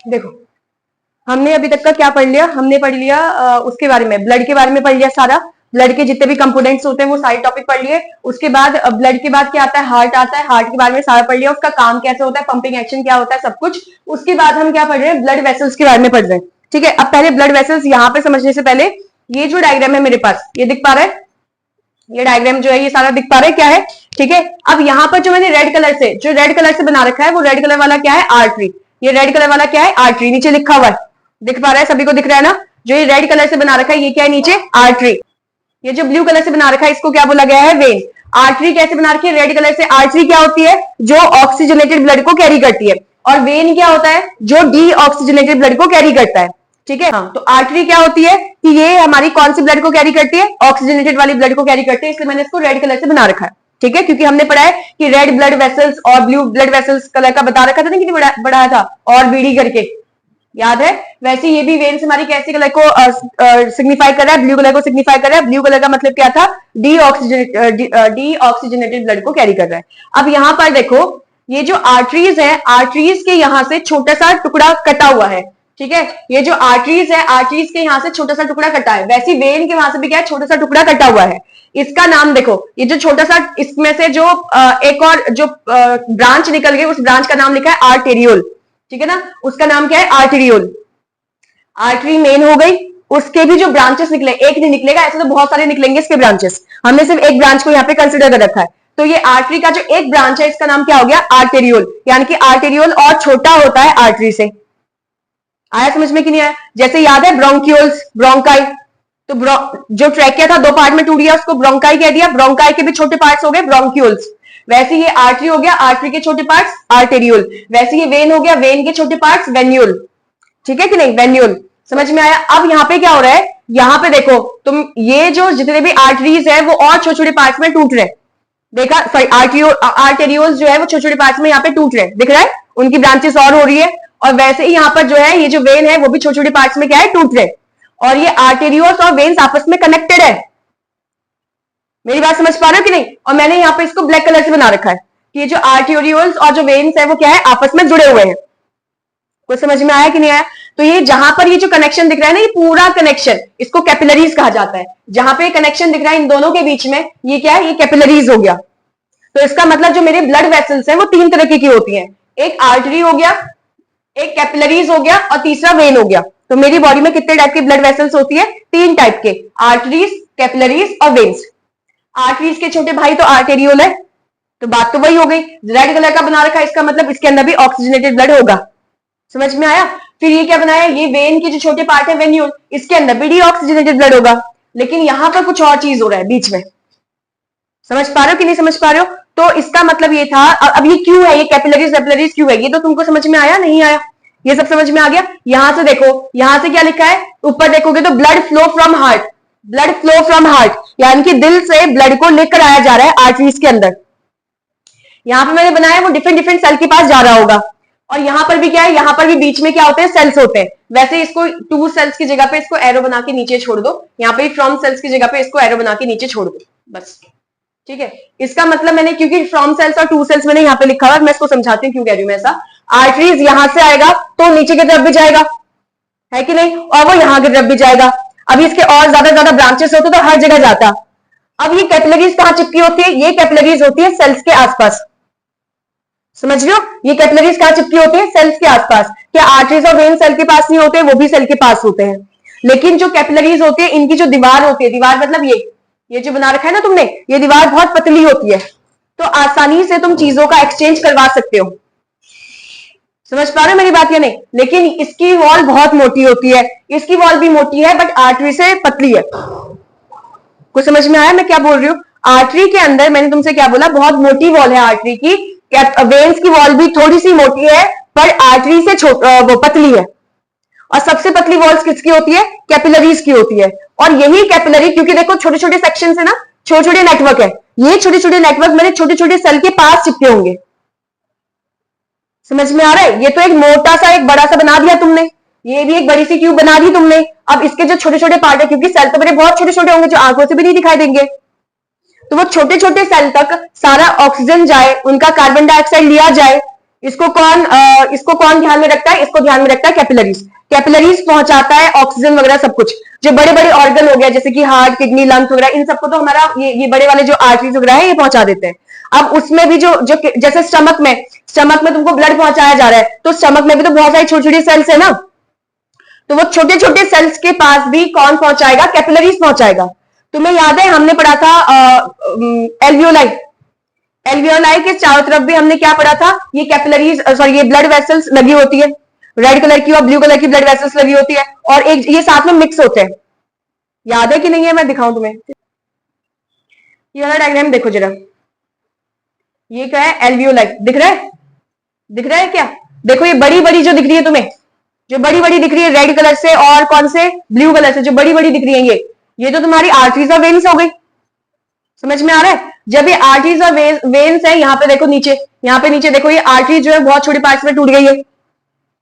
देखो, हमने अभी तक का क्या पढ़ लिया, हमने पढ़ लिया उसके बारे में, ब्लड के बारे में पढ़ लिया सारा, ब्लड के जितने भी कंपोनेंट्स होते हैं वो सारे टॉपिक पढ़ लिए। उसके बाद ब्लड के बाद क्या आता है, हार्ट आता है, हार्ट के बारे में सारा पढ़ लिया, उसका काम कैसे होता है, पंपिंग एक्शन क्या होता है, सब कुछ। उसके बाद हम क्या पढ़ रहे हैं, ब्लड वेसल्स के बारे में पढ़ रहे हैं। ठीक है, अब पहले ब्लड वेसल्स यहाँ पे समझने से पहले ये जो डायग्राम है मेरे पास, ये दिख पा रहा है, ये डायग्राम जो है ये सारा दिख पा रहा है क्या है। ठीक है, अब यहाँ पर जो मैंने रेड कलर से बना रखा है, वो रेड कलर वाला क्या है, आर्टरी। ये रेड कलर वाला क्या है, आर्टरी, नीचे लिखा हुआ है, दिख पा रहा है, सभी को दिख रहा है ना। जो ये रेड कलर से बना रखा है ये क्या है, नीचे आर्टरी। ये जो ब्लू कलर से बना रखा है इसको क्या बोला गया है, वेन। आर्टरी कैसे बना रखी है, रेड कलर से। आर्टरी क्या होती है, जो ऑक्सीजनेटेड ब्लड को कैरी करती है, और वेन क्या होता है, जो डी ऑक्सीजनेटेड ब्लड को कैरी करता है। ठीक है, हाँ, तो आर्टरी क्या होती है कि ये हमारी कौन सी ब्लड को कैरी करती है, ऑक्सीजनेटेड वाली ब्लड को कैरी करती है, इसलिए मैंने इसको रेड कलर से बना रखा है। ठीक है, क्योंकि हमने पढ़ा है कि रेड ब्लड वेसल्स और ब्लू ब्लड वेसल्स कलर का बता रखा था ना, कितनी बढ़ाया था, और बीडी करके, याद है। वैसे ये भी वेन्स हमारी कैसी कलर को सिग्निफाई कर रहा है, ब्लू कलर को सिग्निफाई कर रहा है। ब्लू कलर का मतलब क्या था, डी ऑक्सीजनेटेड ब्लड को कैरी कर रहा है। अब यहाँ पर देखो, ये जो आर्टरीज है, आर्टरीज के यहाँ से छोटा सा टुकड़ा कटा हुआ है। ठीक है, ये जो आर्टरीज है, आर्टरीज के यहाँ से छोटा सा टुकड़ा कटा है, वैसे वेन के वहां से भी क्या है, छोटा सा टुकड़ा कटा हुआ है। इसका नाम देखो, ये जो छोटा सा, इसमें से जो एक और जो ब्रांच निकल गई, उस ब्रांच का नाम लिखा है आर्टेरियोल। ठीक है ना, उसका नाम क्या है, आर्टेरियोल। आर्टरी मेन हो गई, उसके भी जो ब्रांचेस निकले, एक नहीं निकलेगा, ऐसे तो बहुत सारे निकलेंगे इसके ब्रांचेस, हमने सिर्फ एक ब्रांच को यहाँ पे कंसिडर कर रखा है। तो ये आर्टरी का जो एक ब्रांच है इसका नाम क्या हो गया, आर्टेरियोल। यानी कि आर्टेरियोल और छोटा होता है आर्टरी से। आया समझ में कि नहीं आया। जैसे याद है ब्रोंकियोल्स, ब्रोंकाई, तो जो ट्रैकिया था दो पार्ट में टूट गया, उसको ब्रोंकाई कह दिया, ब्रोंकाई के भी छोटे पार्ट्स हो गए ब्रोंकियोल्स। वैसे ये आर्टरी हो गया, आर्टरी के छोटे पार्ट्स आर्टेरियोल। वैसे ये वेन हो गया, वेन के छोटे पार्ट्स वेन्यूल। ठीक है कि नहीं, वेन्यूल। समझ में आया। अब यहाँ पे क्या हो रहा है, यहाँ पे देखो तुम, ये जो जितने भी आर्टरीज है वो और छोटे छोटे पार्ट्स में टूट रहे हैं। देखा, सॉरी, आर्टेरियोल्स जो है वो छोटे छोटे पार्ट्स में यहाँ पे टूट रहे हैं, दिख रहा है, उनकी ब्रांचेस और हो रही है। और वैसे ही यहाँ पर जो है ये जो वेन है वो भी छोटे छोटे पार्ट्स में क्या है, टूट रहे हैं। और ये आर्टेरियोल्स और वेन्स आपस में कनेक्टेड है। मेरी बात समझ पा रहे हो कि नहीं। और मैंने यहाँ पे इसको ब्लैक कलर से बना रखा है कि ये जो आर्टेरियोल्स और जो वेन्स है वो क्या है, आपस में जुड़े हुए हैं। कुछ समझ में आया कि नहीं आया। तो ये जहां पर ये जो कनेक्शन दिख रहा है ना, ये पूरा कनेक्शन, इसको कैपिलरीज कहा जाता है। जहां पे कनेक्शन दिख रहा है इन दोनों के बीच में, ये क्या है, ये कैपिलरीज हो गया। तो इसका मतलब जो मेरे ब्लड वेसल्स हैं वो तीन तरह की होती हैं, एक आर्टरी हो गया, एक कैपिलरीज हो गया, और तीसरा वेन हो गया। तो मेरी बॉडी में कितने टाइप की ब्लड वेसल्स होती है, तीन टाइप के, आर्टरीज, कैपिलरीज और वेन्स। आर्टरीज के छोटे भाई तो आर्टेरियोल है, तो बात तो वही हो गई। रेड कलर का बना रखा है, इसका मतलब इसके अंदर भी ऑक्सीजनेटेड ब्लड होगा। समझ में आया। फिर ये क्या बनाया, ये वेन के जो छोटे पार्ट है वेन्यूल, इसके अंदर भी डी ऑक्सीजनेटेड ब्लड होगा। लेकिन यहां पर कुछ और चीज हो रहा है बीच में। समझ पा रहे हो कि नहीं समझ पा रहे हो। तो इसका मतलब ये था, अब ये क्यों है, ये कैपिलरीज क्यों है, ये तो तुमको समझ में आया, नहीं आया, ये सब समझ में आ गया। यहां से देखो, यहां से क्या लिखा है, ऊपर देखोगे तो blood flow from heart, blood flow from heart, यानी कि दिल से ब्लड को लेकर आया जा रहा है आर्टरीज के अंदर। यहां पे मैंने बनाया वो डिफरेंट डिफरेंट सेल के पास जा रहा होगा। और यहां पर भी क्या है, यहां पर भी बीच में क्या होते हैं, सेल्स होते हैं। वैसे इसको टू सेल्स की जगह पे इसको एरो बना के नीचे छोड़ दो, यहाँ पे फ्रॉम सेल्स की जगह पे इसको एरो बना के नीचे छोड़ दो, बस। ठीक है, इसका मतलब मैंने, क्योंकि फ्रॉम सेल्स और टू सेल्स मैंने यहाँ पे लिखा हुआ है, मैं इसको समझाती हूँ क्यों कह रही हूँ मैं ऐसा। आर्टरीज यहां से आएगा तो नीचे की तरफ भी जाएगा, है कि नहीं, और वो यहाँ की तरफ भी जाएगा। अभी इसके और ज्यादा ब्रांचेस होते तो हर जगह जाता। अब ये कैपिलरीज कहाँ चिपकी होती है, ये कैपिलरीज होती है सेल्स के आसपास। समझ रहे हो, ये कैपिलरीज कहाँ चिपकी होती है, सेल्स के आसपास। क्या आर्टरीज और वेन सेल के पास नहीं होते, वो भी सेल के पास होते हैं। लेकिन जो कैपिलरीज होती है, इनकी जो दीवार होती है, दीवार मतलब ये जो बना रखा है ना तुमने, ये दीवार बहुत पतली होती है, तो आसानी से तुम चीजों का एक्सचेंज करवा सकते हो। समझ पा रहे हो मेरी बात या नहीं। लेकिन इसकी वॉल बहुत मोटी होती है, इसकी वॉल भी मोटी है, बट आर्टरी से पतली है। कुछ समझ में आया मैं क्या बोल रही हूँ। आर्टरी के अंदर मैंने तुमसे क्या बोला, बहुत मोटी वॉल है आर्टरी की। वेन्स की वॉल भी थोड़ी सी मोटी है, पर आर्टरी से वो पतली है। और सबसे पतली वॉल्स किसकी होती है, कैपिलरीज की होती है। और यही कैपिलरी, क्योंकि देखो छोटे छोटे सेक्शन है ना, छोटे छोटे नेटवर्क है, ये छोटे छोटे नेटवर्क मेरे छोटे छोटे सेल के पास चिपके होंगे। समझ में आ रहा है। ये तो एक मोटा सा एक बड़ा सा बना दिया तुमने, ये भी एक बड़ी सी क्यूब बना दी तुमने। अब इसके जो छोटे छोटे पार्ट है, क्योंकि सेल तो मेरे बहुत छोटे छोटे होंगे जो आंखों से भी नहीं दिखाई देंगे, तो वो छोटे छोटे सेल तक सारा ऑक्सीजन जाए, उनका कार्बन डाइऑक्साइड लिया जाए, इसको कौन ध्यान में रखता है? इसको ध्यान में रखता है कैपिलरीज। कैपिलरीज पहुंचाता है ऑक्सीजन वगैरह सब कुछ। जो बड़े बड़े ऑर्गन हो गया जैसे कि हार्ट, किडनी, लंग्स वगैरह, इन सबको तो हमारा ये बड़े वाले जो आर्टरीज वगैरह है ये पहुंचा देते हैं। अब उसमें भी जो जो जैसे स्टमक में तुमको ब्लड पहुंचाया जा रहा है, तो स्टमक में भी तो बहुत सारी छोटी छोटी सेल्स है ना, तो वो छोटे छोटे सेल्स के पास भी कौन पहुंचाएगा? कैपिलरीज पहुंचाएगा। तुम्हें याद है हमने पढ़ा था एल्वियोलाई। एल्वियोलाई के चारों तरफ भी हमने क्या पढ़ा था? ये कैपिलरीज सॉरी ये ब्लड वेसल्स लगी होती है, रेड कलर की और ब्लू कलर की ब्लड वेसल्स लगी होती है, और एक ये साथ में मिक्स होते हैं। याद है कि नहीं है? मैं दिखाऊं तुम्हें, ये वाला डायग्राम देखो जरा। ये क्या है? एल्वियोलाई। दिख रहा है? दिख रहा है क्या? देखो ये बड़ी बड़ी जो दिख रही है तुम्हें, जो बड़ी बड़ी दिख रही है रेड कलर से और कौन से? ब्लू कलर से, जो बड़ी बड़ी दिख रही है ये तो तुम्हारी आर्टरीज और वेन्स हो गई। समझ में आ रहा है? जब ये आर्टरीज और वेन्स है, यहाँ पे देखो नीचे, यहाँ पे नीचे देखो, ये आर्टरी जो है बहुत छोटी पार्ट्स में टूट गई है,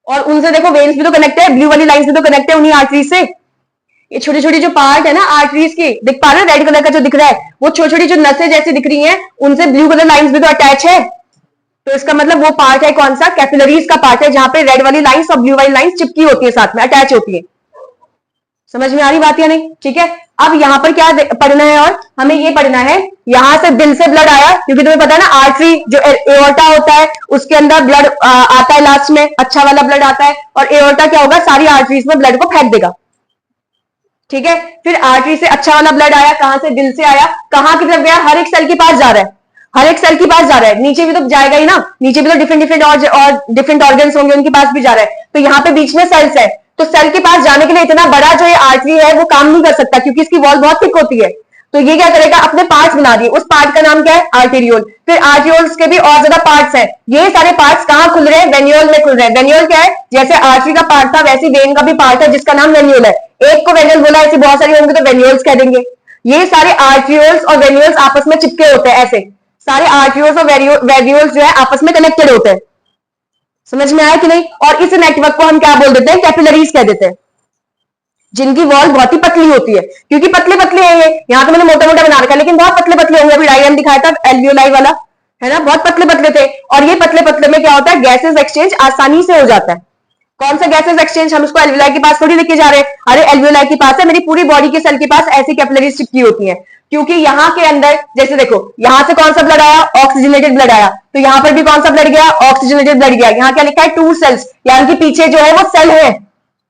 और उनसे देखो वेन्स भी तो कनेक्ट है, ब्लू वाली लाइंस भी तो कनेक्ट है उन्हीं आर्टरीज से। ये छोटी छोटी जो पार्ट है ना आर्टरीज की, दिख पा रहे हो? रेड कलर का जो दिख रहा है, वो छोटी छोटी जो नसें जैसी दिख रही हैं, उनसे ब्लू कलर लाइंस भी तो अटैच है। तो इसका मतलब वो पार्ट है कौन सा? कैपिलरीज का पार्ट है, जहां पे रेड वाली लाइंस और ब्लू वाली लाइंस चिपकी होती है, साथ में अटैच होती है। समझ में आ रही बात या नहीं? ठीक है। अब यहां पर क्या पढ़ना है? और हमें ये पढ़ना है, यहां से दिल से ब्लड आया, क्योंकि तुम्हें पता है ना आर्टरी जो एओर्टा होता है उसके अंदर ब्लड आता है लास्ट में, अच्छा वाला ब्लड आता है, और एओर्टा क्या होगा? सारी आर्टरीज में ब्लड को फेंक देगा। ठीक है। फिर आर्टरी से अच्छा वाला ब्लड आया, कहां से? दिल से आया। कहां की तरफ गया? हर एक सेल के पास जा रहा है, हर एक सेल के पास जा रहा है। नीचे भी तो जाएगा ही ना, नीचे भी तो डिफरेंट डिफरेंट और डिफरेंट ऑर्गन्स होंगे, उनके पास भी जा रहा है। तो यहाँ पे बीच में सेल्स है, तो सेल के पास जाने के लिए इतना बड़ा जो ये आर्टरी है वो काम नहीं कर सकता, क्योंकि इसकी वॉल बहुत थिक होती है। तो ये क्या करेगा? अपने पार्ट्स बना दिए। उस पार्ट का नाम क्या है? आर्टेरियोल। फिर आर्टेरियोल्स के भी और ज्यादा पार्ट्स हैं। ये सारे पार्ट्स कहां खुल रहे हैं? वेन्यूल में खुल रहे हैं। वेन्यूल क्या है? जैसे आर्टरी का पार्ट था वैसे वेन का भी पार्ट है जिसका नाम वेन्यूल है। एक को वेन्यूल बोला, ऐसे बहुत सारे होंगे तो वेन्यूल्स कह देंगे। ये सारे आर्टेरियोल्स और वेन्यूल्स आपस में चिपके होते हैं, ऐसे सारे आर्टेरियोल्स और वेन्यूल्स जो है आपस में कनेक्टेड होते हैं। समझ में आया कि नहीं? और इस नेटवर्क को हम क्या बोल देते हैं? कैपिलरीज कह देते हैं, जिनकी वॉल बहुत ही पतली होती है, क्योंकि पतले पतले है ये। यहाँ तो मैंने मोटा मोटा बना रखा है, लेकिन बहुत पतले पतले होंगे। अभी डायग्राम दिखाया था एल्वियोलाई वाला, है ना, बहुत पतले पतले थे। और ये पतले पतले में क्या होता है? गैसेस एक्सचेंज आसानी से हो जाता है। कौन सा गैसेस एक्सचेंज? हम इसको एल्वियोलाई के पास थोड़ी लेके जा रहे हैं। अरे एल्वियोलाई के पास है, मेरी पूरी बॉडी के सेल के पास ऐसी कैपिलरीज चिपकी होती है, क्योंकि यहाँ के अंदर जैसे देखो, यहां से कौन सा ब्लड आया? ऑक्सीजनेटेड ब्लड आया, तो यहां पर भी कौन सा ब्लड गया? ऑक्सीजनेटेड ब्लड गया। यहाँ क्या लिखा है? 2 सेल्स, यानी कि पीछे जो है वो सेल है,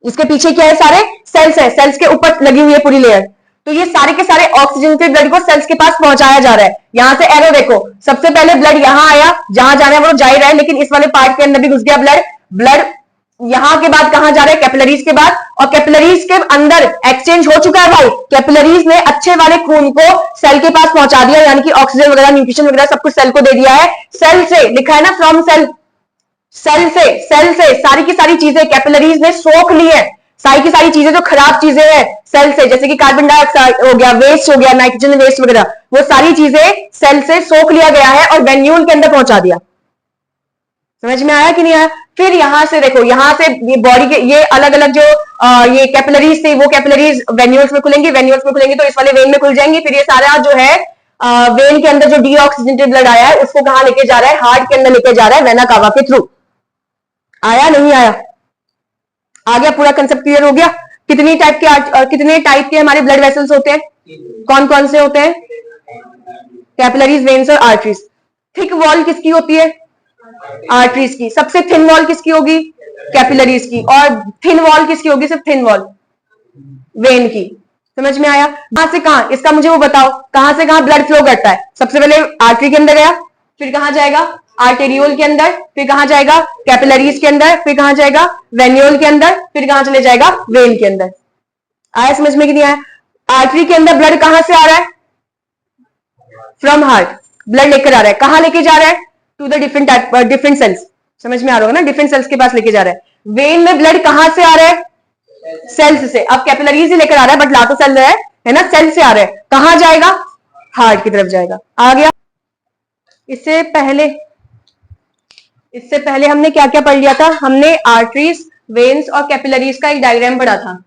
इसके पीछे क्या है? सारे सेल्स है, सेल्स के ऊपर लगी हुई है पूरी लेयर। तो ये सारे के सारे ऑक्सीजनेटेड ब्लड को सेल्स के पास पहुंचाया जा रहा है। यहां से एरो देखो, सबसे पहले ब्लड यहां आया, जहां जाना है वो जा ही रहा है, लेकिन इस वाले पार्ट के अंदर भी घुस गया ब्लड। ब्लड यहां के बाद कहां जा रहा है? कैपिलरीज के बाद, और कैपिलरीज के अंदर एक्सचेंज हो चुका है भाई। कैपिलरीज ने अच्छे वाले खून को सेल के पास पहुंचा दिया, यानी कि ऑक्सीजन वगैरह, न्यूट्रिशन वगैरह सब कुछ सेल को दे दिया है। सेल से लिखा है ना, फ्रॉम सेल, सेल से सारी की सारी चीजें कैपिलरीज ने सोख ली है। सारी की सारी चीजें जो खराब चीजें हैं सेल से, जैसे कि कार्बन डाइऑक्साइड हो गया, वेस्ट हो गया, नाइट्रोजन वेस्ट वगैरह, वो सारी चीजें सेल से सोख लिया गया है और वेन्यूल के अंदर पहुंचा दिया। समझ में आया कि नहीं आया? फिर यहां से देखो, यहां से ये बॉडी के ये अलग अलग जो ये कैपिलरीज थी, वो कैपिलरीज वेन्यूल्स में खुलेंगी, वेन्यूल्स में खुलेंगी तो इस वाले वेन में खुल जाएंगी। फिर ये सारा जो है वेन के अंदर जो डीऑक्सीजनेटेड ब्लड आया है उसको कहां लेके जा रहा है? हार्ट के अंदर लेके जा रहा है, वेना कावा के थ्रू। आया नहीं आया? आ गया? पूरा कंसेप्ट क्लियर हो गया? कितने टाइप के हमारे ब्लड वेसल्स होते हैं? कौन कौन से होते हैं? कैपिलरीज, वेन्स और आर्टरीज। थिक वॉल किसकी होती है? आर्टरीज की। सबसे थिन वॉल किसकी होगी? कैपिलरीज की। और थिन वॉल किसकी होगी? सिर्फ थिन वॉल वेन की। समझ में आया? कहां से कहां? इसका मुझे वो बताओ, कहां से कहां ब्लड फ्लो करता है? सबसे पहले आर्टरी के अंदर गया, फिर कहां जाएगा? आर्टेरियोल के अंदर, फिर कहां जाएगा? कैपिलरीज के अंदर, फिर कहां जाएगा? वेन्यूल के अंदर, फिर कहां चले जाएगा? वेन के अंदर। आया समझ में कि नहीं आया? आर्टरी के अंदर ब्लड कहां से आ रहा है? From heart. ब्लड लेकर आ रहा है, कहां लेके जा रहा है? To the different cells. समझ में आ रहा होगा ना? डिफरेंट सेल्स के पास लेके जा रहा है। वेन में ब्लड कहां से आ रहा है? सेल्स से। अब कैपिलरीज ही लेकर आ रहा है, बट ला तो सेल है ना, सेल से आ रहा है। कहां जाएगा? हार्ट की तरफ जाएगा। आ गया? इससे पहले हमने क्या क्या पढ़ लिया था? हमने आर्टरीज, वेन्स और कैपिलरीज का एक डायग्राम पढ़ा था।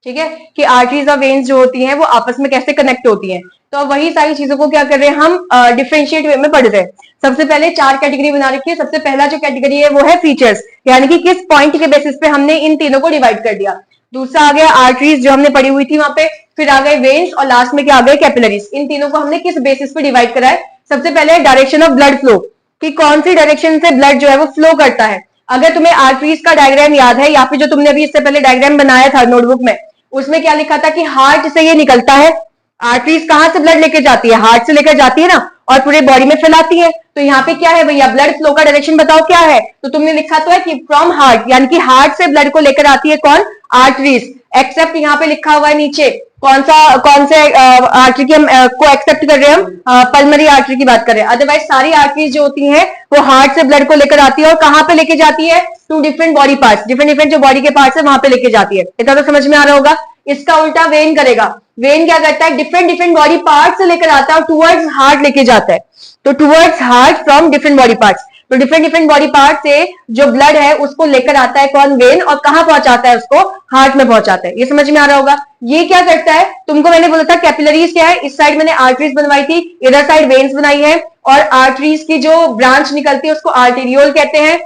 ठीक है, कि आर्टरीज और वेन्स जो होती हैं वो आपस में कैसे कनेक्ट होती हैं। तो अब वही सारी चीजों को क्या कर रहे हैं हम, डिफरेंशिएट वे में पढ़ रहे हैं। सबसे पहले 4 कैटेगरी बना रखी है। सबसे पहला जो कैटेगरी है वो है फीचर्स, यानी कि किस पॉइंट के बेसिस पे हमने इन तीनों को डिवाइड कर दिया। दूसरा आ गया आर्टरीज जो हमने पढ़ी हुई थी वहां पे, फिर आ गए वेन्स और लास्ट में क्या आ गए कैपिलरीज। इन तीनों को हमने किस बेसिस पे डिवाइड करा है। सबसे पहले डायरेक्शन ऑफ ब्लड फ्लो, कि कौन सी डायरेक्शन से ब्लड जो है वो फ्लो करता है। अगर तुम्हें आर्टरीज का डायग्राम याद है या फिर जो तुमने अभी इससे पहले डायग्राम बनाया था नोटबुक में, उसमें क्या लिखा था कि हार्ट से ये निकलता है। आर्टरीज कहां से ब्लड लेकर जाती है, हार्ट से लेकर जाती है ना, और पूरे बॉडी में फैलाती है। तो यहाँ पे क्या है भैया, ब्लड फ्लो का डायरेक्शन बताओ क्या है। तो तुमने लिखा तो है कि फ्रॉम हार्ट, यानी कि हार्ट से ब्लड को लेकर आती है कौन, आर्टरीज। एक्सेप्ट यहाँ पे लिखा हुआ है नीचे कौन से आर्टरी की हम को एक्सेप्ट कर रहे हैं, हम पल्मरी आर्टरी की बात कर रहे हैं। अदरवाइज सारी आर्टरीज जो होती हैं वो हार्ट से ब्लड को लेकर आती है और कहां पे लेके जाती है, to different body parts, different different जो बॉडी के पार्ट्स है वहां पे लेके जाती है। इतना तो समझ में आ रहा होगा। इसका उल्टा वेन करेगा। वेन क्या करता है, डिफरेंट डिफरेंट बॉडी पार्ट से लेकर आता है और टुवर्ड्स हार्ट लेके जाता है। तो towards heart from different body parts, तो डिफरेंट डिफरेंट बॉडी पार्ट से जो ब्लड है उसको लेकर आता है कौन, वेन, और कहां पहुंचाता है उसको, हार्ट में पहुंचाता है। ये समझ में आ रहा होगा। ये क्या करता है, तुमको मैंने बोला था कैपिलरीज क्या है, इस साइड मैंने आर्टरीज बनवाई थी, इधर साइड वेन्स बनाई है, और आर्टरीज की जो ब्रांच निकलती है उसको आर्टेरियोल कहते हैं,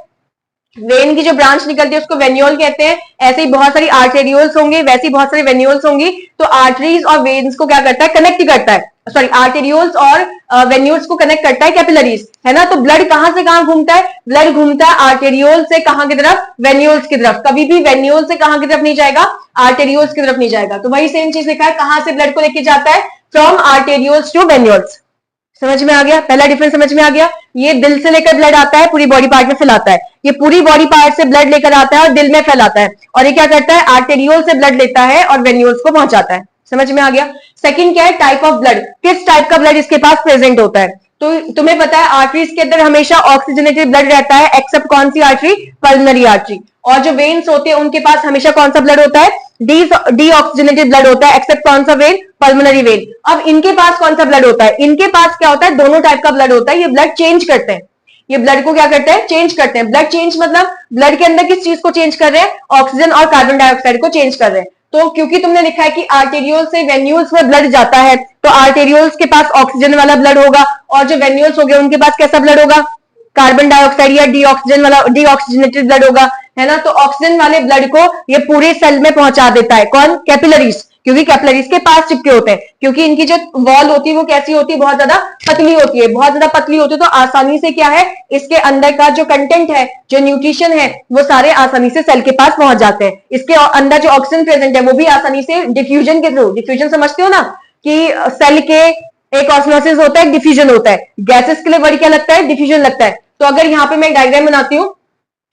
वेन की जो ब्रांच निकलती है उसको वेन्यूल कहते हैं। ऐसे ही बहुत सारी आर्टेरियोल्स होंगी, वैसी बहुत सारी वेन्यूल्स होंगी। तो आर्टरीज और वेन्स को क्या करता है, कनेक्ट करता है, सॉरी आर्टेरियोल्स और वेन्यूल्स को कनेक्ट करता है कैपिलरीज, है ना। तो ब्लड कहां से कहां घूमता है, ब्लड घूमता है आर्टेरियोल से कहां की तरफ, वेन्यूल्स की तरफ। कभी भी वेन्यूल से कहां की तरफ नहीं जाएगा, आर्टेरियोल्स की तरफ नहीं जाएगा। तो वही सेम चीज लिखा है, कहां से ब्लड को लेके जाता है, फ्रॉम आर्टेरियोल्स टू वेन्यूल्स। समझ में आ गया, पहला डिफरेंस समझ में आ गया। ये दिल से लेकर ब्लड आता है, पूरी बॉडी पार्ट में फैलाता है। ये पूरी बॉडी पार्ट से ब्लड लेकर आता है और दिल में फैलाता है। और ये क्या करता है, आर्टेरियोल से ब्लड लेता है और वेन्यूल्स को पहुंचाता है। समझ में आ गया। सेकंड क्या है, टाइप ऑफ ब्लड, किस टाइप का ब्लड इसके पास प्रेजेंट होता है। तो तुम्हें पता है आर्टरीज के अंदर हमेशा ऑक्सीजनेटेड ब्लड रहता है, एक्सेप्ट कौन सी आर्टरी, पल्मोनरी आर्टरी। और जो वेन्स होते हैं उनके पास हमेशा कौन सा ब्लड होता है, डी ऑक्सीजनेटेड ब्लड होता है, एक्सेप्ट कौन सा वेन, पल्मोनरी वेन। अब इनके पास कौन सा ब्लड होता है, इनके पास क्या होता है, दोनों टाइप का ब्लड होता है। ये ब्लड चेंज करते हैं, ये ब्लड को क्या करते हैं, चेंज करते हैं। ब्लड चेंज मतलब ब्लड के अंदर किस चीज को चेंज कर रहे हैं, ऑक्सीजन और कार्बन डाइऑक्साइड को चेंज कर रहे हैं। तो क्योंकि तुमने लिखा है कि आर्टेरियोल से वेन्यूल्स में ब्लड जाता है, तो आर्टेरियोल्स के पास ऑक्सीजन वाला ब्लड होगा, और जो वेन्यूल्स हो गए उनके पास कैसा ब्लड होगा, कार्बन डाइऑक्साइड या डी ऑक्सीजनेटेड ब्लड होगा, है ना। तो ऑक्सीजन वाले ब्लड को ये पूरे सेल में पहुंचा देता है कौन, कैपिलरीज, क्योंकि कैपिलरीज के पास चिपके होते हैं। क्योंकि इनकी जो वॉल होती है वो कैसी होती है, बहुत ज्यादा पतली होती है, बहुत ज्यादा पतली होती है। तो आसानी से क्या है, इसके अंदर का जो कंटेंट है, जो न्यूट्रिशन है, वो सारे आसानी से सेल के पास पहुंच जाते हैं। इसके अंदर जो ऑक्सीजन प्रेजेंट है वो भी आसानी से डिफ्यूजन के थ्रू, डिफ्यूजन समझते हो ना, कि सेल के एक ऑस्मोसिस होता है, डिफ्यूजन होता है। गैसेस के लिए वर्ड क्या लगता है, डिफ्यूजन लगता है। तो अगर यहाँ पे मैं एक डायग्राम बनाती हूँ,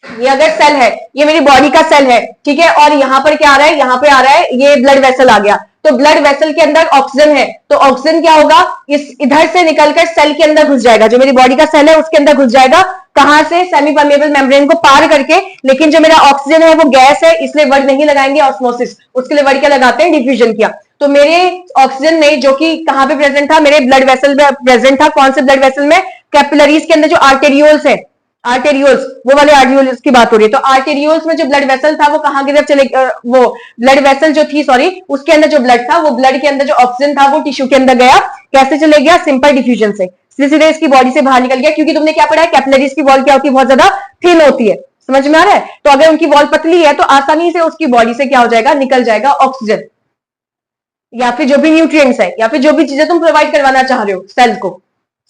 ये अगर सेल है, ये मेरी बॉडी का सेल है, ठीक है, और यहाँ पर क्या आ रहा है, यहाँ पे आ रहा है ये ब्लड वेसल आ गया। तो ब्लड वेसल के अंदर ऑक्सीजन है, तो ऑक्सीजन क्या होगा, इस इधर से निकलकर सेल के अंदर घुस जाएगा। जो मेरी बॉडी का सेल है उसके अंदर घुस जाएगा, कहां से, सेमी परमेबल मेम्ब्रेन को पार करके। लेकिन जो मेरा ऑक्सीजन है वो गैस है, इसलिए वर्ड नहीं लगाएंगे ऑस्मोसिस, उसके लिए वर्ड क्या लगाते हैं, डिफ्यूजन किया। तो मेरे ऑक्सीजन ने, जो कि कहां पे प्रेजेंट था, मेरे ब्लड वेसल में प्रेजेंट था। कौन से ब्लड वेसल में, कैपिलरीज के अंदर जो आर्टेरियोल्स है, आर्टेरियोल्स, वो वाले आर्टेरियोल्स की बात हो रही है। तो आर्टेरियोल्स में जो ब्लड वेसल था वो कहां की तरफ चले, वो ब्लड वेसल जो थी, सॉरी, उसके अंदर जो ब्लड था, वो ब्लड के अंदर जो ऑक्सीजन था वो टिश्यू के अंदर गया। कैसे चले गया, सिंपल डिफ्यूजन से, सीधे सीधे इसकी बॉडी से बाहर निकल गया। क्योंकि तुमने क्या पढ़ा है, कैपिलरीज की वॉल क्या होती है, बहुत ज्यादा थिन होती है। समझ में आ रहा है। तो अगर उनकी वॉल पतली है तो आसानी से उसकी बॉडी से क्या हो जाएगा, निकल जाएगा ऑक्सीजन, या फिर जो भी न्यूट्रिएंट्स है, या फिर जो भी चीजें तुम प्रोवाइड करवाना चाह रहे हो सेल को।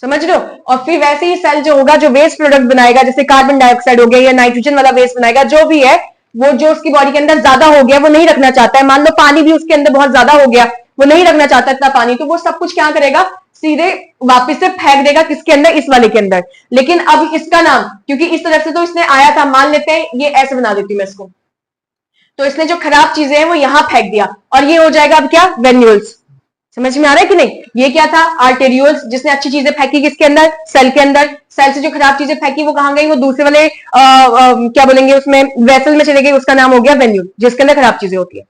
समझ रहे हो। और फिर वैसे ही सेल जो होगा, जो वेस्ट प्रोडक्ट बनाएगा, जैसे कार्बन डाइऑक्साइड हो गया या नाइट्रोजन वाला वेस्ट बनाएगा, जो भी है, वो जो उसकी बॉडी के अंदर ज्यादा हो गया वो नहीं रखना चाहता है। मान लो पानी भी उसके अंदर बहुत ज्यादा हो गया, वो नहीं रखना चाहता इतना पानी, तो वो सब कुछ क्या करेगा, सीधे वापस से फेंक देगा किसके अंदर, इस वाले के अंदर। लेकिन अब इसका नाम, क्योंकि इस तरफ से तो इसने आया था, मान लेते हैं ये ऐसे बना देती हूं मैं इसको, तो इसने जो खराब चीजें हैं वो यहां फेंक दिया, और ये हो जाएगा अब क्या, वेन्यूल्स। समझ में आ रहा है कि नहीं। ये क्या था, आर्टेरियोल्स, जिसने अच्छी चीजें फेंकी किसके अंदर, सेल के अंदर। सेल से जो खराब चीजें फेंकी वो कहां गई, वो दूसरे वाले क्या बोलेंगे उसमें, वेसल में चले गई, उसका नाम हो गया वेन्यूल, जिसके अंदर खराब चीजें होती है।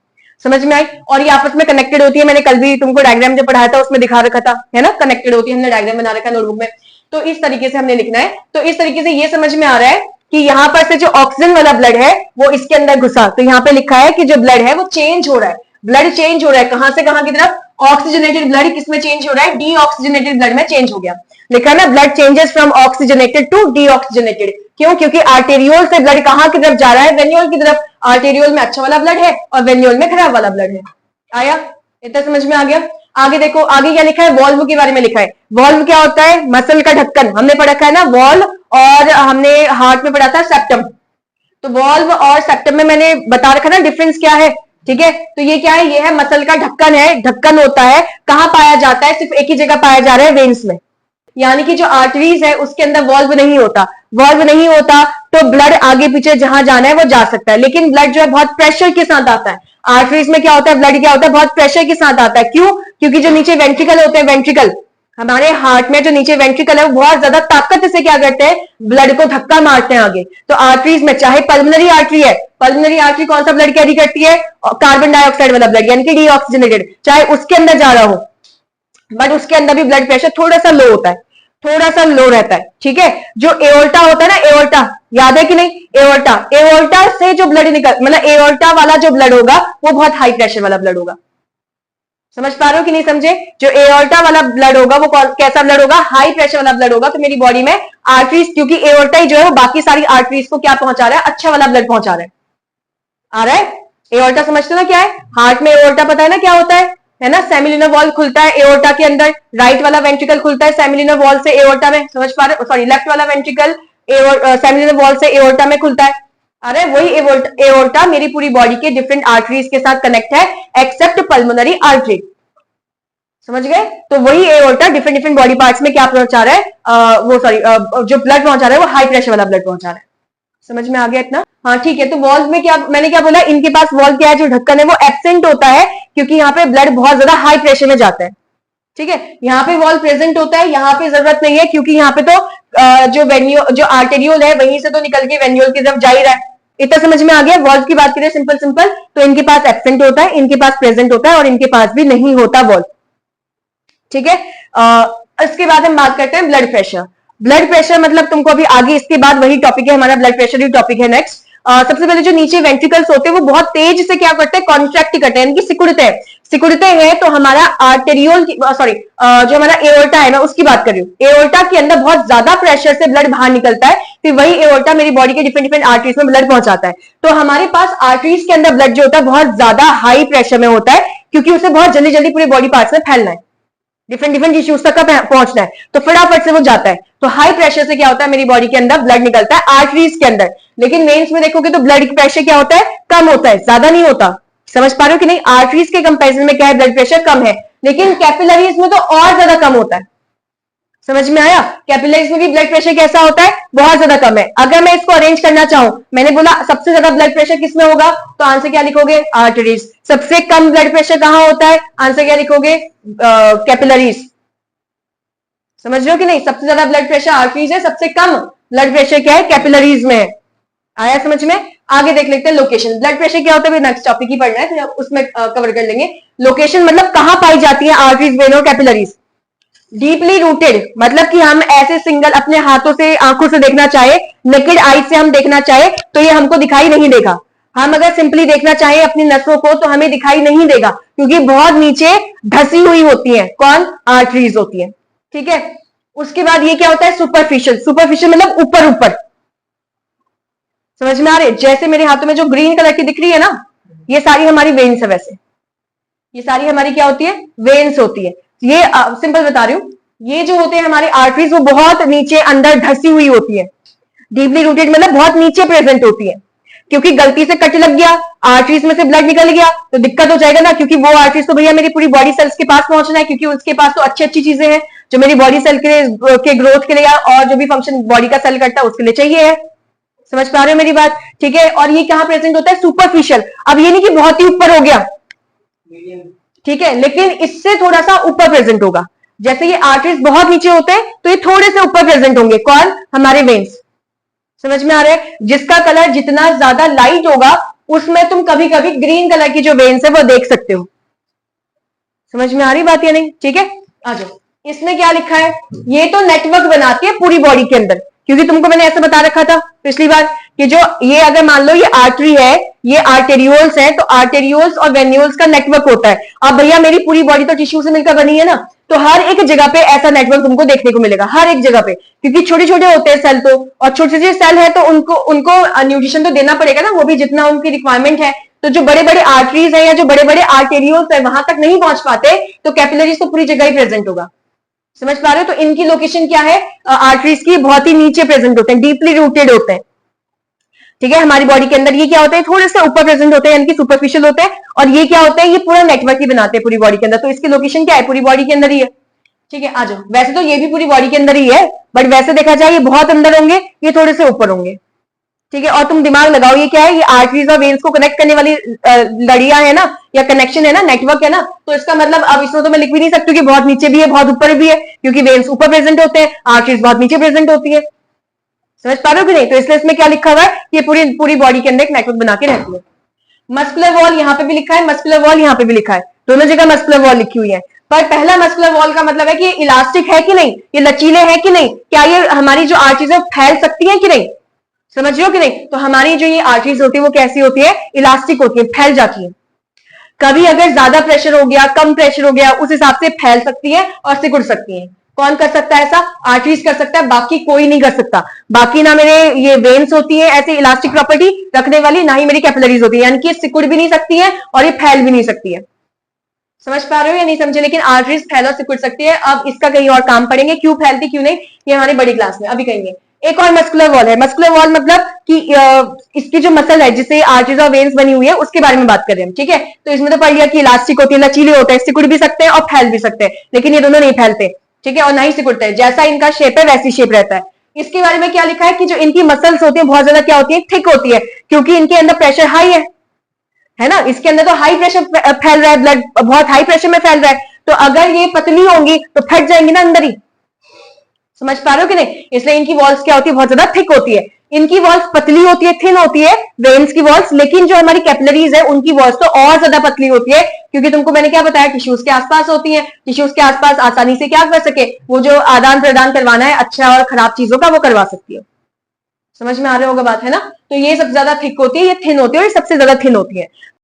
समझ में आई। और ये आपस में कनेक्टेड होती है। मैंने कल भी तुमको डायग्राम जो पढ़ाया था उसमें दिखा रखा था, है ना, कनेक्टेड होती है, हमने डायग्राम बना रखा है नोटबुक में। तो इस तरीके से हमने लिखना है। तो इस तरीके से ये समझ में आ रहा है कि यहां पर से जो ऑक्सीजन वाला ब्लड है वो इसके अंदर घुसा, तो यहां पे लिखा है कि जो ब्लड है वो चेंज हो रहा है। ब्लड चेंज हो रहा है कहां से कहां की तरफ, ऑक्सीजनेटेड ब्लड किसमें चेंज हो रहा है, डीऑक्सीजनेटेड ब्लड में चेंज हो गया। लिखा ना, blood changes from oxygenated to deoxygenated. क्यों? क्योंकि आर्टेरियोल से ब्लड कहां की तरफ जा रहा है, वेन्यूल की तरफ। आर्टेरियोल में अच्छा वाला ब्लड है और वेन्यूल में खराब वाला ब्लड है। आया? इतना समझ में आ गया? आगे देखो, आगे क्या लिखा है, वॉल्व के बारे में लिखा है। वॉल्व क्या होता है, मसल का ढक्कन। हमने पढ़ा है ना वॉल्व, और हमने हार्ट में पढ़ा था सेप्टम। तो वॉल्व और सेप्टम में मैंने बता रखा ना डिफरेंस क्या है, ठीक है। तो ये क्या है, ये है मसल का ढक्कन है। ढक्कन होता है, कहां पाया जाता है, सिर्फ एक ही जगह पाया जा रहा है, वेन्स में। यानी कि जो आर्टरीज है उसके अंदर वॉल्व नहीं होता। वॉल्व नहीं होता तो ब्लड आगे पीछे जहां जाना है वो जा सकता है, लेकिन ब्लड जो है बहुत प्रेशर के साथ आता है। आर्टरीज में क्या होता है, ब्लड क्या होता है, बहुत प्रेशर के साथ आता है। क्यों? क्योंकि जो नीचे वेंट्रिकल होते हैं, वेंट्रिकल, हमारे हार्ट में जो नीचे वेंट्रिकल है वो बहुत ज्यादा ताकत से क्या करते हैं, ब्लड को धक्का मारते हैं आगे। तो आर्टरीज में, चाहे पल्मोनरी आर्टरी है, पल्मोनरी आर्टरी कौन सा ब्लड कैरी करती है, कार्बन डाइऑक्साइड वाला ब्लड, यानी कि डीऑक्सीजनेटेड, चाहे उसके अंदर जा रहा हो, बट उसके अंदर भी ब्लड प्रेशर थोड़ा सा लो होता है, थोड़ा सा लो रहता है, ठीक है। जो एओर्टा होता है ना, एओर्टा, याद है कि नहीं, एओर्टा, एओर्टा से जो ब्लड निकल, मतलब एओर्टा वाला जो ब्लड होगा वो बहुत हाई प्रेशर वाला ब्लड होगा। समझ पा रहे हो कि नहीं समझे? जो एओर्टा वाला ब्लड होगा वो कैसा ब्लड होगा, हाई प्रेशर वाला ब्लड होगा। तो मेरी बॉडी में आर्टरीज, क्योंकि एओर्टा ही जो है वो बाकी सारी आर्टरीज को क्या पहुंचा रहा है, अच्छा वाला ब्लड पहुंचा रहा है। आ रहा है? एओर्टा समझते हो ना क्या है? हार्ट में एओर्टा पता है ना क्या होता है ना, सेमिलिनर वॉल खुलता है एओर्टा के अंदर, राइट वाला वेंट्रिकल खुलता है सेमिलिनर वॉल से एओर्टा में। समझ पा रहे हो? सॉरी, लेफ्ट वाला वेंट्रिकल सेमिलिनर वॉल से एओर्टा में खुलता है। अरे वही एओर्टा मेरी पूरी बॉडी के डिफरेंट आर्टरीज के साथ कनेक्ट है, एक्सेप्ट पल्मोनरी आर्टरी। समझ गए? तो वही aorta different different body parts में क्या पहुंचा रहा है, जो ब्लड पहुंचा रहा है वो हाई प्रेशर वाला ब्लड पहुंचा रहा है। समझ में आ गया इतना? हाँ ठीक है। तो वॉल्व में क्या, मैंने क्या बोला, इनके पास वॉल्व क्या है, जो ढक्कन है वो एब्सेंट होता है, क्योंकि यहाँ पे ब्लड बहुत ज्यादा हाई प्रेशर में जाता है, ठीक है। यहाँ पे वॉल्व प्रेजेंट होता है, यहाँ पे जरूरत नहीं है, क्योंकि यहाँ पे तो जो आर्टेरियोल है वहीं से तो निकल के वेन्यूल की तरफ जा ही रहा है। इतना समझ में आ गया? वॉल्व की बात करें सिंपल सिंपल, तो इनके पास एब्सेंट होता है, इनके पास प्रेजेंट होता है, और इनके पास भी नहीं होता वॉल्व, ठीक है। इसके बाद हम बात करते हैं ब्लड प्रेशर। ब्लड प्रेशर मतलब तुमको अभी आगे इसके बाद वही टॉपिक है हमारा, ब्लड प्रेशर ही टॉपिक है नेक्स्ट। सबसे पहले जो नीचे वेंट्रिकल्स होते हैं वो बहुत तेज से क्या करते हैं, कॉन्ट्रैक्ट करते हैं, यानी कि सिकुड़ते हैं। सिकुड़ते हैं तो हमारा आर्टेरियोल सॉरी जो हमारा एओर्टा है, मैं उसकी बात कर रही हूँ। एओर्टा के अंदर बहुत ज्यादा प्रेशर से ब्लड बाहर निकलता है, फिर वही एओर्टा मेरी बॉडी के डिफरेंट डिफरेंट आर्टरीज में ब्लड पहुंचाता है। तो हमारे पास आर्टरीज के अंदर ब्लड जो होता है बहुत ज्यादा हाई प्रेशर में होता है, क्योंकि उसे बहुत जल्दी जल्दी पूरे बॉडी पार्ट्स में फैलना है, डिफरेंट डिफरेंट टिश्यूज तक का पहुंचना है, तो फटाफट से वो जाता है। तो हाई प्रेशर से क्या होता है, मेरी बॉडी के अंदर ब्लड निकलता है आर्टरीज के अंदर। लेकिन वेन्स में देखोगे तो ब्लड प्रेशर क्या होता है, कम होता है, ज्यादा नहीं होता। समझ पा रहे हो कि नहीं? आर्टरीज के कंपैरिजन में क्या है, ब्लड प्रेशर कम है, लेकिन कैपिलरीज में तो और ज्यादा कम होता है। समझ में आया? कैपिलरीज में भी ब्लड प्रेशर कैसा होता है, बहुत ज्यादा कम है। अगर मैं इसको अरेंज करना चाहूं, मैंने बोला सबसे ज्यादा ब्लड प्रेशर किसमें होगा, तो आंसर क्या लिखोगे, आर्टरीज। सबसे कम ब्लड प्रेशर कहां होता है, आंसर क्या लिखोगे, कैपिलरीज। समझ रहे हो कि नहीं? सबसे ज्यादा ब्लड प्रेशर आर्टरीज है, सबसे कम ब्लड प्रेशर क्या है, कैपिलरीज में है। आया समझ में? आगे देख लेते हैं लोकेशन। ब्लड प्रेशर क्या होता है, नेक्स्ट टॉपिक ही पढ़ना है, तो उसमें कवर कर लेंगे। लोकेशन मतलब कहां पाई जाती है आर्टरीज, वेन और कैपिलरीज। डीपली रूटेड मतलब कि हम ऐसे सिंगल अपने हाथों से, आंखों से देखना चाहे, नेकेड आई से हम देखना चाहे तो ये हमको दिखाई नहीं देगा। हम अगर सिंपली देखना चाहे अपनी नसों को तो हमें दिखाई नहीं देगा, क्योंकि बहुत नीचे धसी हुई होती है, कौन, आर्टरीज होती है, ठीक है। उसके बाद ये क्या होता है, सुपरफिशियल। सुपरफिशियल मतलब ऊपर ऊपर। समझ में आ रही है? जैसे मेरे हाथों में जो ग्रीन कलर की दिख रही है ना, ये सारी हमारी वेन्स है। वैसे ये सारी हमारी क्या होती है, वेन्स होती है। ये सिंपल बता रही हूं, ये जो होते हैं हमारे आर्टरीज वो बहुत नीचे अंदर धसी हुई होती है। डीपली रूटेड मतलब बहुत नीचे प्रेजेंट होती है, क्योंकि गलती से कट लग गया, आर्टरीज में से ब्लड निकल गया तो दिक्कत हो जाएगा ना, क्योंकि वो आर्टरीज तो भैया मेरी पूरी बॉडी सेल्स के पास पहुंचना है, क्योंकि उसके पास तो अच्छी अच्छी चीजें हैं जो मेरी बॉडी सेल के ग्रोथ के लिए और जो भी फंक्शन बॉडी का सेल करता है उसके लिए चाहिए है। समझ पा रहे हो मेरी बात? ठीक है। और ये कहां प्रेजेंट होता है, सुपरफिशियल। अब ये नहीं कि बहुत ही ऊपर हो गया, ठीक है, लेकिन इससे थोड़ा सा ऊपर प्रेजेंट होगा। जैसे ये आर्टरीज बहुत नीचे होते हैं तो ये थोड़े से ऊपर प्रेजेंट होंगे, कौन, हमारे वेन्स। समझ में आ रहा है? जिसका कलर जितना ज्यादा लाइट होगा उसमें तुम कभी कभी ग्रीन कलर की जो वेन्स है वो देख सकते हो। समझ में आ रही बात या नहीं? ठीक है, आ जाओ। इसमें क्या लिखा है, ये तो नेटवर्क बनाती है पूरी बॉडी के अंदर, क्योंकि तुमको मैंने ऐसे बता रखा था पिछली बार कि जो ये अगर मान लो ये आर्टरी है, ये आर्टेरियोल्स है, तो आर्टेरियोल्स और वेन्यूल्स का नेटवर्क होता है। अब भैया मेरी पूरी बॉडी तो टिश्यू से मिलकर बनी है ना, तो हर एक जगह पे ऐसा नेटवर्क तुमको देखने को मिलेगा, हर एक जगह पे, क्योंकि छोटे छोटे होते हैं सेल, तो और छोटे छोटे सेल है तो उनको उनको न्यूट्रिशन तो देना पड़ेगा ना, वो भी जितना उनकी रिक्वायरमेंट है। तो जो बड़े बड़े आर्टरीज है या जो बड़े बड़े आर्टेरियोल्स है वहां तक नहीं पहुंच पाते, तो कैपिलरीज तो पूरी जगह ही प्रेजेंट होगा। समझ पा रहे हो? तो इनकी लोकेशन क्या है, आर्टरीज की बहुत ही नीचे प्रेजेंट होते हैं, डीपली रूटेड होते हैं। ठीक है, हमारी बॉडी के अंदर ये क्या होते हैं, थोड़े से ऊपर प्रेजेंट होते हैं, यानी कि सुपरफिशियल होते हैं, और ये क्या होते हैं, ये पूरा नेटवर्क ही बनाते हैं पूरी बॉडी के अंदर। तो इसकी लोकेशन क्या है, पूरी बॉडी के अंदर ही है। ठीक है, आ जाओ। वैसे तो ये भी पूरी बॉडी के अंदर ही है, बट वैसे देखा जाए ये बहुत अंदर होंगे, ये थोड़े से ऊपर होंगे। ठीक है, और तुम दिमाग लगाओ, ये क्या है, ये आर्टरीज और वेन्स को कनेक्ट करने वाली लड़ियां है ना, या कनेक्शन है ना, नेटवर्क है ना। तो इसका मतलब अब इसमें तो मैं लिख भी नहीं सकती कि बहुत नीचे भी है बहुत ऊपर भी है, क्योंकि वेन्स ऊपर प्रेजेंट होते हैं, आर्टरीज बहुत नीचे प्रेजेंट होती है। समझ पा रहे हो कि नहीं? तो इसलिए इसमें क्या लिखा हुआ है, ये पूरी पूरी बॉडी के अंदर एक नेटवर्क बना के रहती है। मस्कुलर वॉल यहाँ पे भी लिखा है, मस्कुलर वॉल यहाँ पे भी लिखा है, दोनों जगह मस्कुलर वॉल लिखी हुई है। पर पहला मस्कुलर वॉल का मतलब है कि ये इलास्टिक है कि नहीं, ये लचीले हैं कि नहीं, क्या ये हमारी जो आर्टरीज है फैल सकती है कि नहीं, समझ रहे हो कि नहीं? तो हमारी जो ये आर्टरीज होती है वो कैसी होती है, इलास्टिक होती है, फैल जाती है। कभी अगर ज्यादा प्रेशर हो गया, कम प्रेशर हो गया, उस हिसाब से फैल सकती है और सिकुड़ सकती है। कौन कर सकता है ऐसा, आर्टरीज कर सकता है, बाकी कोई नहीं कर सकता। बाकी ना मेरे ये वेन्स होती है ऐसी इलास्टिक प्रॉपर्टी रखने वाली, ना ही मेरी कैपिलरीज होती है, यानी कि सिकुड़ भी नहीं सकती है और ये फैल भी नहीं सकती है। समझ पा रहे हो या नहीं समझे? लेकिन आर्टरीज फैल और सिकुड़ सकती है। अब इसका कहीं और काम पढ़ेंगे, क्यों फैलती क्यों नहीं, ये हमारी बड़ी क्लास में अभी कहेंगे। एक और मस्कुलर वॉल है। मस्कुलर वॉल मतलब कि इसकी जो मसल है जिससे आर्टरीज और वेन्स बनी हुई है उसके बारे में बात कर रहे हैं। ठीक है, तो इसमें तो पढ़ लिया कि इलास्टिक होती है, लचीले होते हैं, सिकुड़ भी सकते हैं और फैल भी सकते हैं, लेकिन ये दोनों नहीं फैलते। ठीक है, और ना ही सिकुड़ते हैं, जैसा इनका शेप है वैसी शेप रहता है। इसके बारे में क्या लिखा है कि जो इनकी मसल्स होती है बहुत ज्यादा क्या होती है, थिक होती है, क्योंकि इनके अंदर प्रेशर हाई है ना, इसके अंदर तो हाई प्रेशर फैल रहा है, ब्लड बहुत हाई प्रेशर में फैल रहा है। तो अगर ये पतली होंगी तो फट जाएंगी ना अंदर ही। समझ पा रहे हो कि नहीं? इसलिए इनकी वॉल्स क्या होती है, बहुत ज्यादा थिक होती है। इनकी वॉल्स पतली होती है, थिन होती है, वेन्स की वॉल्स, लेकिन जो हमारी कैपिलरीज है उनकी वॉल्स तो और ज्यादा पतली होती है, क्योंकि तुमको मैंने क्या बताया, टिश्यूज के आसपास होती है। टिश्यूज के आसपास आसानी से क्या कर सके, वो जो आदान प्रदान करवाना है अच्छा और खराब चीजों का, वो करवा सकती है। समझ में आ रहा होगा बात, है ना? तो ये सबसे ज्यादा थिक होती है, ये थिन होती है और ये सबसे ज्यादा थिन होती है।